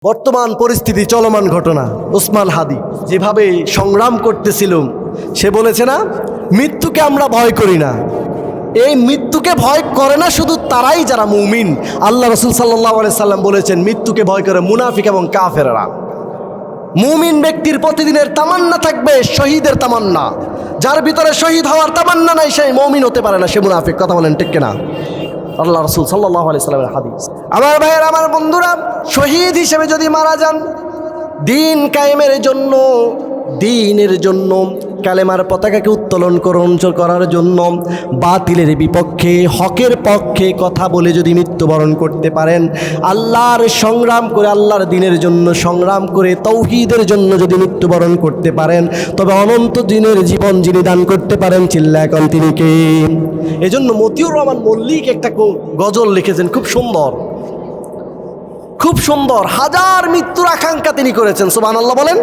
বর্তমান পরিস্থিতি, চলমান ঘটনা, ওসমান হাদি যেভাবে সংগ্রাম করতেছিল, সে বলেছে না, মৃত্যুকে আমরা ভয় করি না। এই মৃত্যুকে ভয় করে না শুধু তারাই যারা মুমিন। আল্লাহ রাসূল সাল্লাল্লাহু আলাইহি সাল্লাম বলেছেন, মৃত্যুকে ভয় করে মুনাফিক এবং কাফেররা। মুমিন ব্যক্তির প্রতিদিনের তামান্না থাকবে শহীদের তামান্না। যার ভিতরে শহীদ হওয়ার তামান্না নাই, সেই মুমিন হতে পারে না, সে মুনাফিক। কথা বলেন ঠিক কিনা? আল্লাহ রাসূল সাল্লাল্লাহু আলাইহি সাল্লামের হাদিস। আমার ভাইয়ের, আমার বন্ধুরা, শহীদ হিসেবে যদি মারা যান দিন কায়েমের জন্য, দিনের জন্য, কালেমার পতাকাকে উত্তোলন করার জন্য, বাতিলের বিপক্ষে হকের পক্ষে কথা বলে যদি মৃত্যুবরণ করতে পারেন, আল্লাহর সংগ্রাম করে, আল্লাহর দিনের জন্য সংগ্রাম করে, তৌহিদের জন্য যদি মৃত্যুবরণ করতে পারেন, তবে অনন্ত দিনের জীবন যিনি দান করতে পারেন, চিল্লা এখন তিনি কে? এজন্য মতিউর রহমান মল্লিক একটা গজল লিখেছেন, খুব সুন্দর, খুব সুন্দর। হাজার মৃত্যুর আকাঙ্ক্ষা তিনি করেছেন। সুবহানাল্লাহ বলেন।